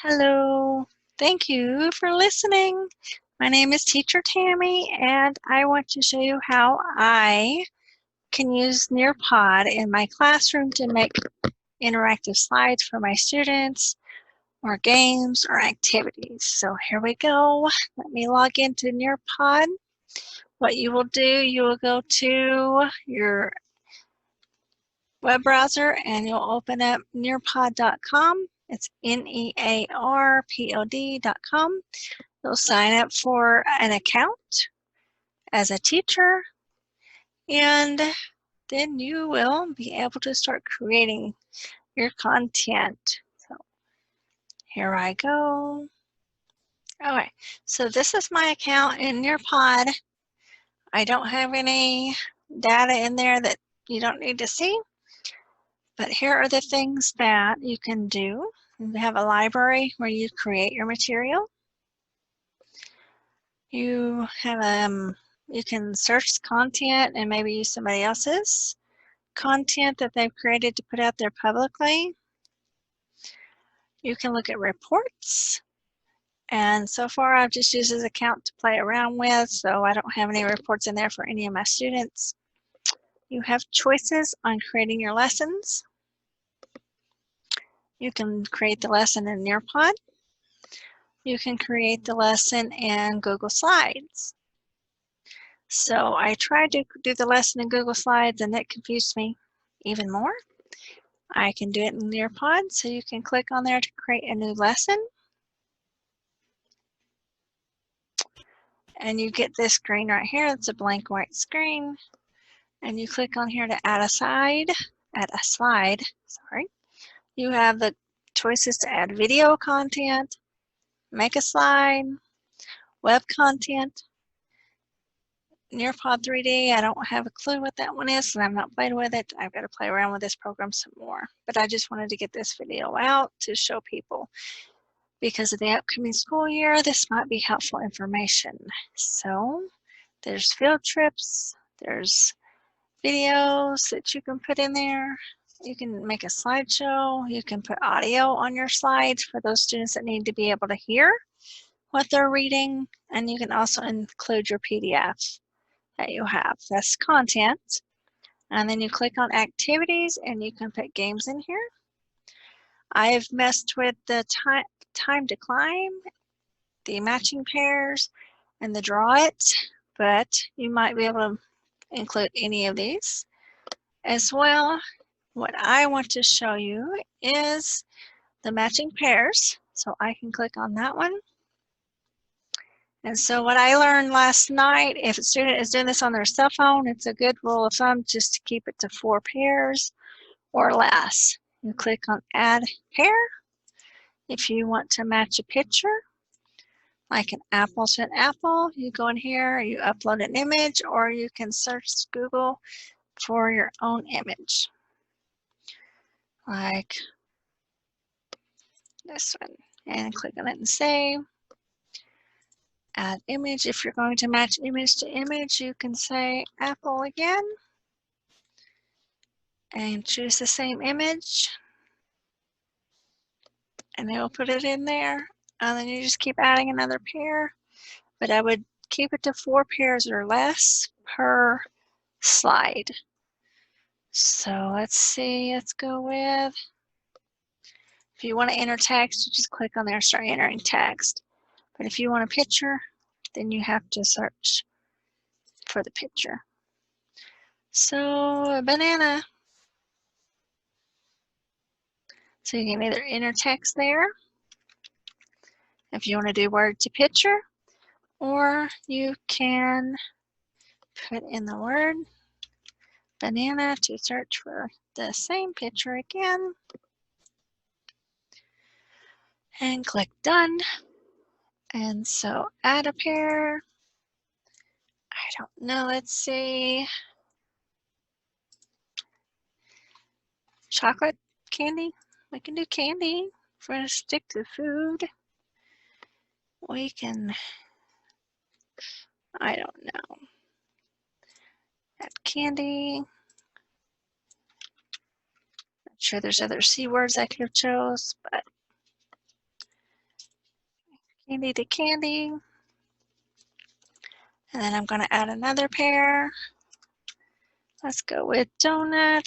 Hello, thank you for listening. My name is Teacher Tammy, and I want to show you how I can use Nearpod in my classroom to make interactive slides for my students, or games, or activities. So here we go. Let me log into Nearpod. What you will do, you will go to your web browser and you'll open up nearpod.com. It's nearpod.com. You'll sign up for an account as a teacher, and then you will be able to start creating your content. So here I go. Okay, so this is my account in Nearpod. I don't have any data in there that you don't need to see, but here are the things that you can do. You have a library where you create your material. You have you can search content and maybe use somebody else's content that they've created to put out there publicly. You can look at reports, and so far I've just used this account to play around with, so I don't have any reports in there for any of my students. You have choices on creating your lessons. You can create the lesson in Nearpod. You can create the lesson in Google Slides. So I tried to do the lesson in Google Slides and it confused me even more. I can do it in Nearpod, so you can click on there to create a new lesson. And you get this screen right here. It's a blank white screen. And you click on here to add a slide. You have the choices to add video content, make a slide, web content, Nearpod 3D. I don't have a clue what that one is, and I've not played with it. I've got to play around with this program some more. But I just wanted to get this video out to show people, because of the upcoming school year, this might be helpful information. So there's field trips, there's videos that you can put in there. You can make a slideshow. You can put audio on your slides for those students that need to be able to hear what they're reading. And you can also include your PDF that you have. That's content. And then you click on activities and you can put games in here. I've messed with the time to climb, the matching pairs, and the draw it, but you might be able to include any of these as well. What I want to show you is the matching pairs, so I can click on that one. And so what I learned last night, if a student is doing this on their cell phone, it's a good rule of thumb just to keep it to 4 pairs or less. You click on add pair. If you want to match a picture, like an apple to an apple, you go in here, you upload an image, or you can search Google for your own image, like this one, and click on it and save. Add image. If you're going to match image to image, you can say apple again and choose the same image, and it will put it in there. And then you just keep adding another pair, but I would keep it to 4 pairs or less per slide. So let's see, let's go with, if you want to enter text, you just click on there and start entering text. But if you want a picture, then you have to search for the picture. So a banana. So you can either enter text there if you want to do word to picture, or you can put in the word banana to search for the same picture again. And click done. And so add a pair. I don't know, let's see. Chocolate candy. We can do candy. If we're going to stick to food, we can, I don't know. Add candy. Not sure there's other C words I could have chose, but candy to candy. And then I'm going to add another pair. Let's go with donut.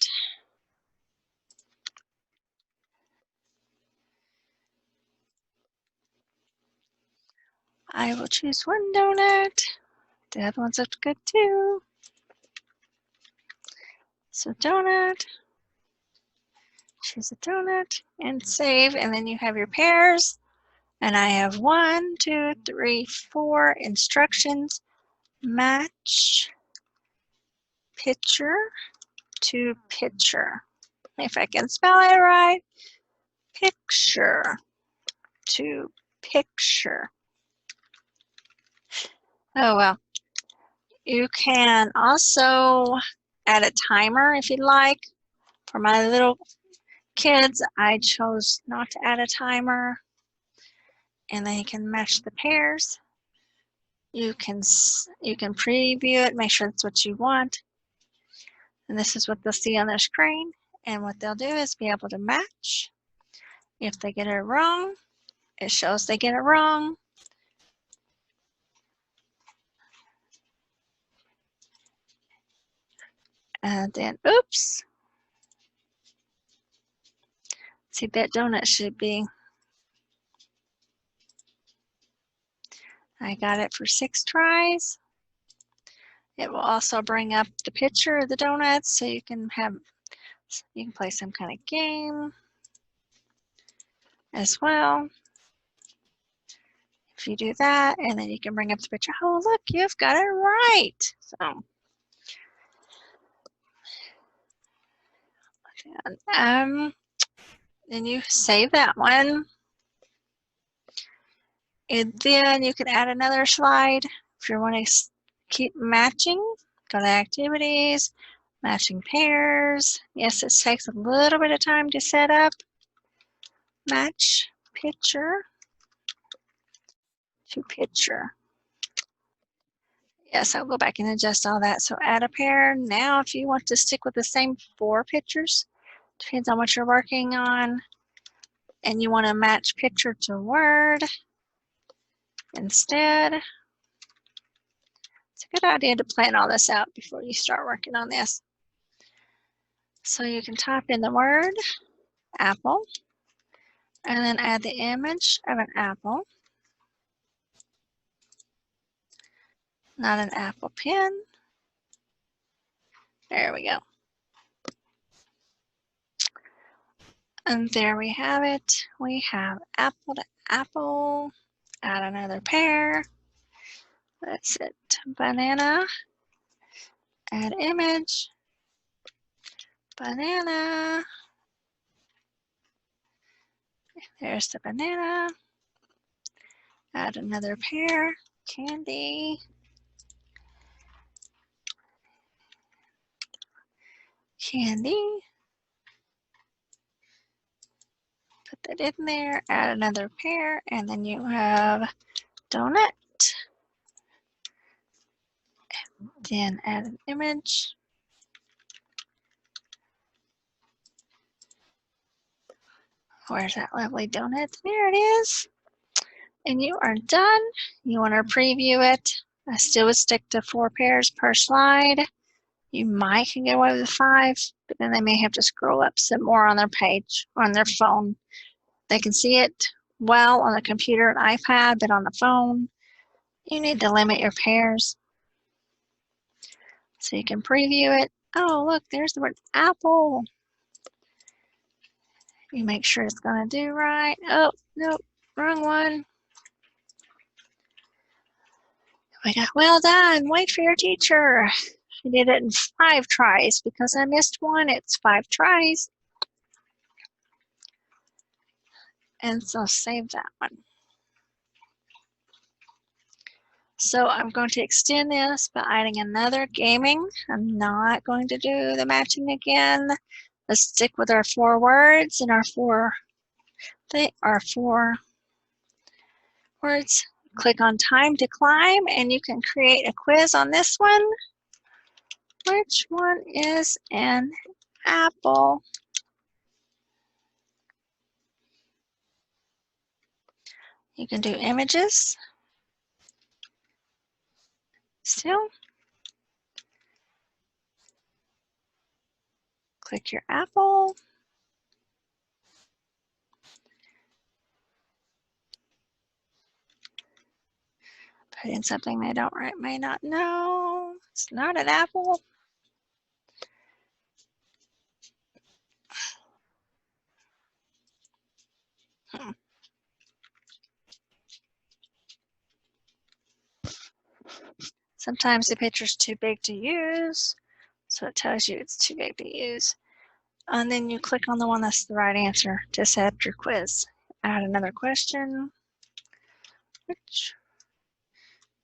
I will choose one donut. The other ones look good too. So donut, choose a donut and save, and then you have your pairs. And I have 1, 2, 3, 4 instructions. Match picture to picture. If I can spell it right, picture to picture. Oh well. You can also add a timer if you'd like. For my little kids, I chose not to add a timer. And then you can match the pairs. You can preview it, make sure that's what you want. And this is what they'll see on their screen. And what they'll do is be able to match. If they get it wrong, it shows they get it wrong. And then, oops. See, that donut should be, I got it for 6 tries. It will also bring up the picture of the donuts so you can play some kind of game as well. If you do that, and then you can bring up the picture. Oh, look, you've got it right. So, then you save that one. And then you can add another slide if you want to keep matching. Go to activities, matching pairs. Yes, it takes a little bit of time to set up. Match picture to picture. Yes, I'll go back and adjust all that. So add a pair. Now, if you want to stick with the same 4 pictures, depends on what you're working on, and you want to match picture to word instead. It's a good idea to plan all this out before you start working on this. So you can type in the word apple and then add the image of an apple, not an apple pen. There we go. And there we have it. We have apple to apple. Add another pair. That's it. Banana. Add image. Banana. There's the banana. Add another pair. Candy. Candy. Put that in there. Add another pair. And then you have donut. Then add an image. Where's that lovely donut? There it is. And you are done. You want to preview it. I still would stick to 4 pairs per slide. You might can get away with 5, but then they may have to scroll up some more on their page, on their phone. They can see it well on the computer and iPad, but on the phone, you need to limit your pairs. So you can preview it. Oh, look, there's the word apple. You make sure it's going to do right. Oh, nope, wrong one. We got well done. Wait for your teacher. She did it in 5 tries. Because I missed one, it's 5 tries. And so save that one. So I'm going to extend this by adding another gaming. I'm not going to do the matching again. Let's stick with our 4 words and our 4 words. Click on time to climb and you can create a quiz on this one. Which one is an apple? You can do images. Still. Click your apple. Put in something they don't may not know. It's not an apple. Sometimes the picture's too big to use, so it tells you it's too big to use. And then you click on the one that's the right answer to set up your quiz. Add another question,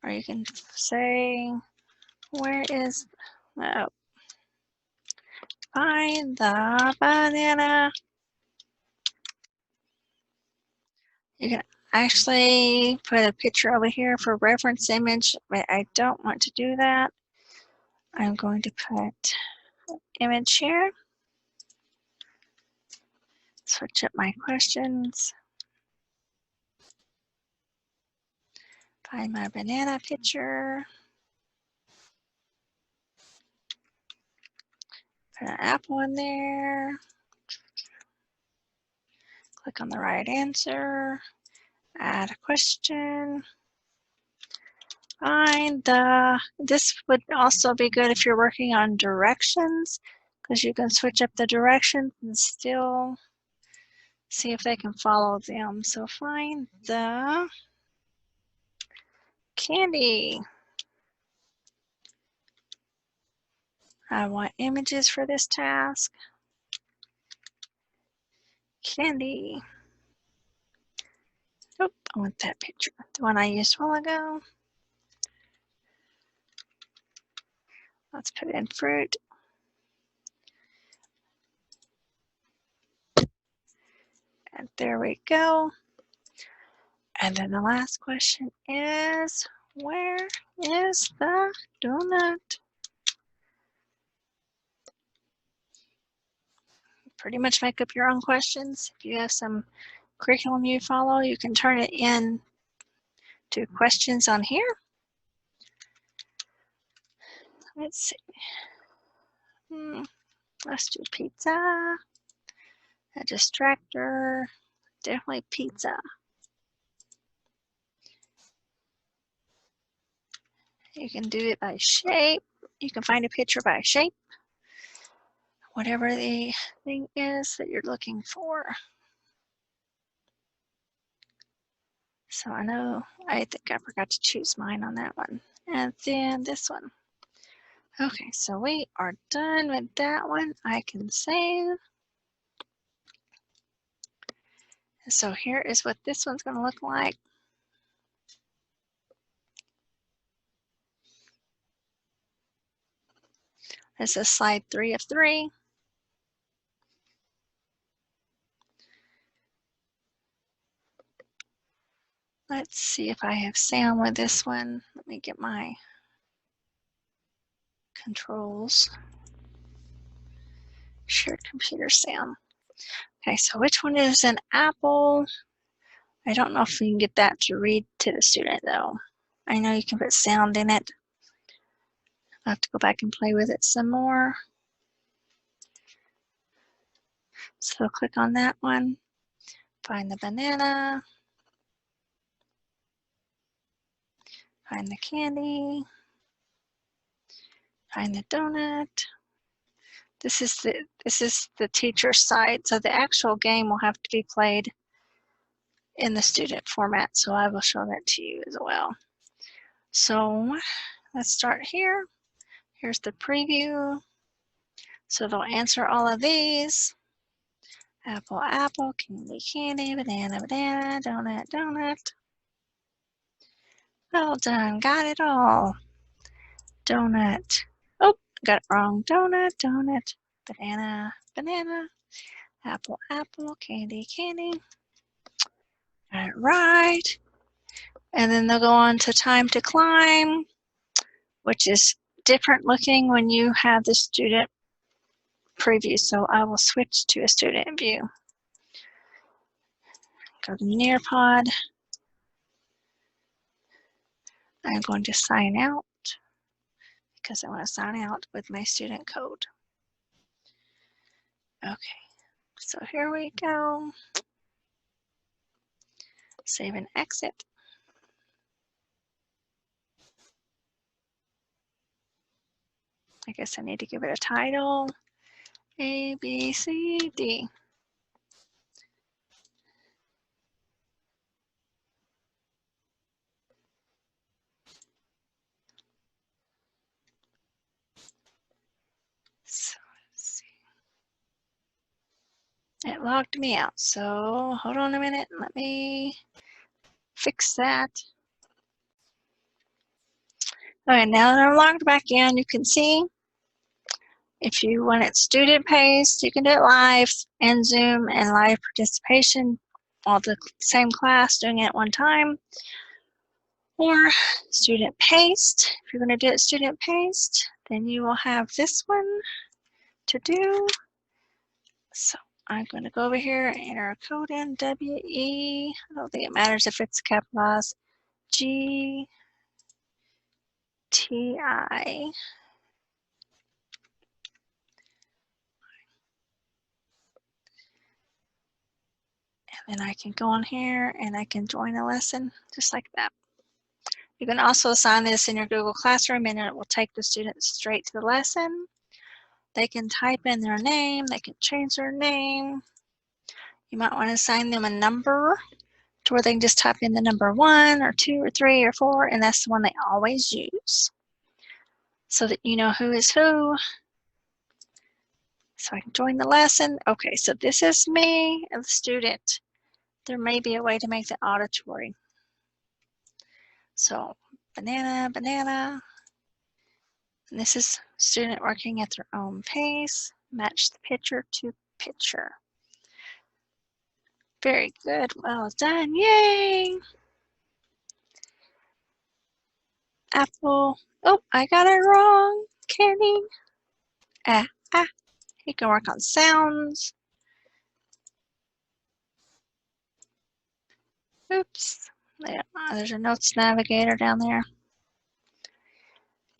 or you can say, where is, oh, find the banana. You can actually put a picture over here for reference image, but I don't want to do that. I'm going to put image here. Switch up my questions. Find my banana picture. Put an apple in there. Click on the right answer. Add a question. Find the, this would also be good if you're working on directions, because you can switch up the directions and still see if they can follow them. So find the candy. I want images for this task. Candy. Oh, I want that picture. The one I used a while ago. Let's put in fruit. And there we go. And then the last question is, where is the donut? Pretty much make up your own questions. If you have some curriculum you follow, you can turn it in to questions on here. Let's see. Let's do pizza. A distractor. Definitely pizza. You can do it by shape. You can find a picture by shape. Whatever the thing is that you're looking for. So I know, I think I forgot to choose mine on that one. And then this one. Okay, so we are done with that one. I can save. So here is what this one's going to look like. This is slide 3 of 3. Let's see if I have sound with this one. Let me get my controls. Shared computer sound. Okay, so which one is an apple? I don't know if we can get that to read to the student though. I know you can put sound in it. I'll have to go back and play with it some more. So click on that one. Find the banana. Find the candy. Find the donut. This is the teacher side. So the actual game will have to be played in the student format. So I will show that to you as well. So let's start here. Here's the preview. So they'll answer all of these. Apple, apple, candy, candy, banana, banana, donut, donut. Well done, got it all. Donut. Oh, got it wrong. Donut, donut, banana, banana, apple, apple, candy, candy. Got it right. And then they'll go on to time to climb, which is different looking when you have the student preview. So I will switch to a student view. Go to Nearpod I'm going to sign out because I want to sign out with my student code. Okay, so here we go. Save and exit. I guess I need to give it a title. A, B, C, D. So let's see. It logged me out. So hold on a minute. Let me fix that. Okay, now that I'm logged back in, you can see if you want it student-paced, you can do it live and Zoom and live participation, all the same class doing it at one time. Or student-paced. If you're going to do it student-paced, then you will have this one to do. So I'm going to go over here and enter a code in WE. I don't think it matters if it's capitalized. GTI. And then I can go on here and I can join a lesson just like that. You can also assign this in your Google Classroom and it will take the students straight to the lesson. They can type in their name, they can change their name. You might want to assign them a number to where they can just type in the number 1 or 2 or 3 or 4, and that's the one they always use so that you know who is who. So I can join the lesson. Okay, so this is me and the student. There may be a way to make the auditory. So banana, banana. And this is student working at their own pace. Match the picture to picture. Very good, well done, yay! Apple, oh, I got it wrong, Kenny. You can work on sounds. Oops, yeah, there's a notes navigator down there.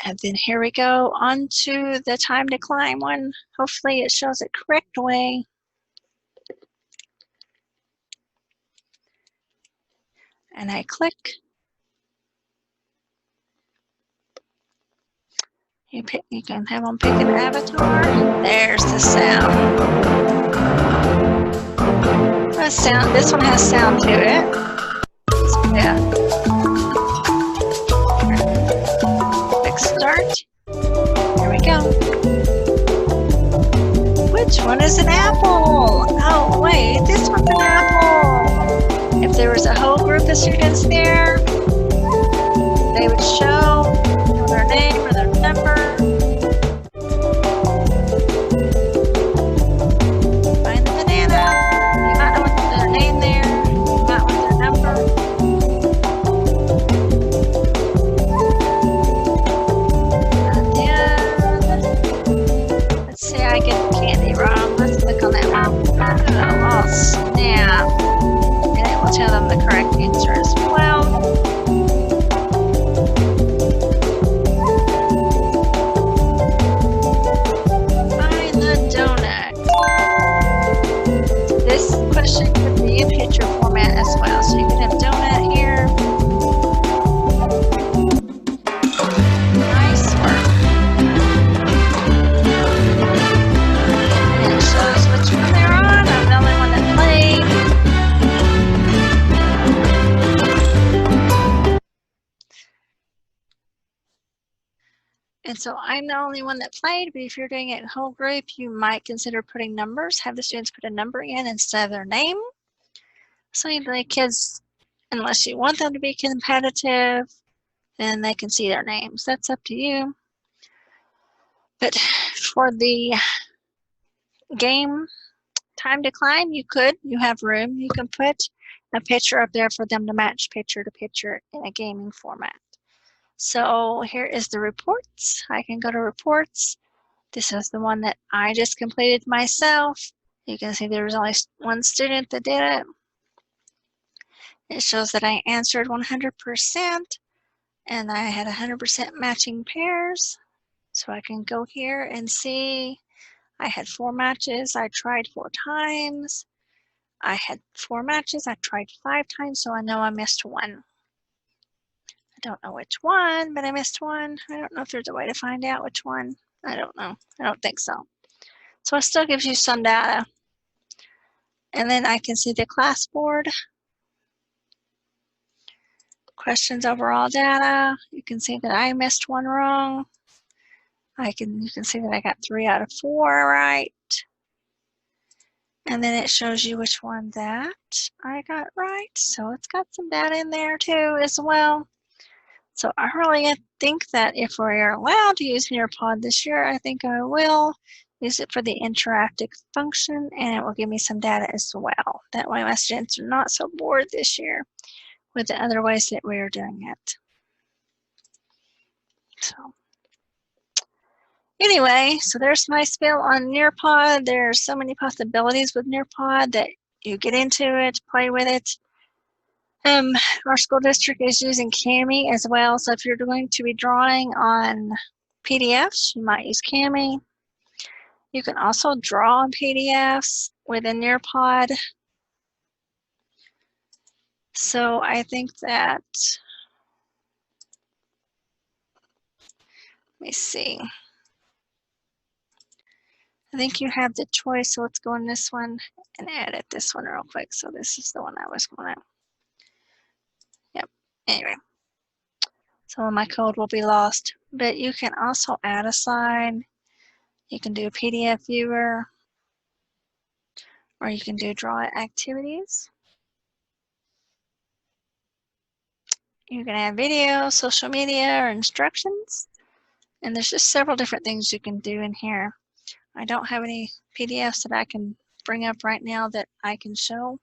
And then here we go on to the time to climb one. Hopefully it shows it correct way. And I click. You can have them pick an avatar. There's the sound. This one has sound to it. So, yeah. Click start. Here we go. Which one is an apple? Oh wait, this one's an apple. If there was a whole group of students there, they would show their name or their number. Find the banana. You might want their name there. You might want their number. And then, let's say I get the candy wrong. Let's click on that one. Oh, snap. And it will tell them the correct answer as well. Question could be a picture format as well. So you could have donut here. Nice work. And it shows which one they're on. I'm the only one that played. And so I'm the only one that played, but if you're doing it in whole group, you might consider putting numbers. Have the students put a number in instead of their name. So the kids, unless you want them to be competitive, then they can see their names. That's up to you. But for the game time to climb, you have room. You can put a picture up there for them to match picture to picture in a gaming format. So here is the reports. I can go to reports. This is the one that I just completed myself. You can see there was only one student that did it. It shows that I answered 100%. and I had 100% matching pairs. So I can go here and see I had 4 matches. I tried 4 times. I had 4 matches. I tried 5 times, so I know I missed one. I don't know which one, but I missed one. I don't know if there's a way to find out which one. I don't know. I don't think so. So it still gives you some data. And then I can see the class board. Questions overall data. You can see that I missed one wrong. You can see that I got 3 out of 4 right. And then it shows you which one that I got right. So it's got some data in there too as well. So I really think that if we're allowed to use Nearpod this year, I think I will use it for the interactive function, and it will give me some data as well. That way my students are not so bored this year with the other ways that we are doing it. So anyway, so there's my spiel on Nearpod. There's so many possibilities with Nearpod that you get into it, play with it. Our school district is using Kami as well, so if you're going to be drawing on PDFs, you might use Kami. You can also draw on PDFs within Nearpod. So I think that, let me see. I think you have the choice, so let's go on this one and edit this one real quick. So this is the one I was going to. Yep, anyway. Some of my code will be lost, but you can also add a slide. You can do a PDF viewer, or you can do draw activities. You can add video, social media, or instructions. And there's just several different things you can do in here. I don't have any PDFs that I can bring up right now that I can show.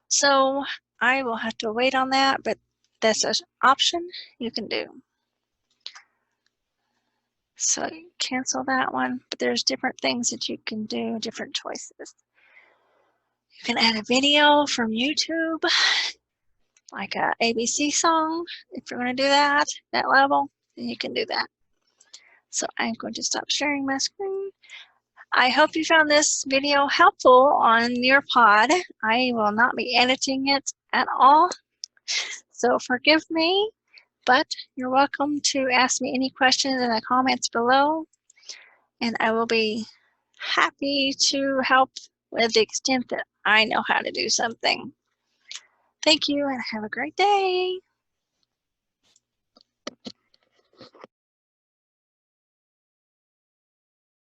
So I will have to wait on that, but that's an option you can do. So cancel that one, but there's different things that you can do, different choices. You can add a video from YouTube, like a ABC song. If you're going to do that level, then you can do that. So I'm going to stop sharing my screen. I hope you found this video helpful on Nearpod. I will not be editing it at all, so forgive me, but you're welcome to ask me any questions in the comments below, and I will be happy to help with the extent that I know how to do something. Thank you and have a great day.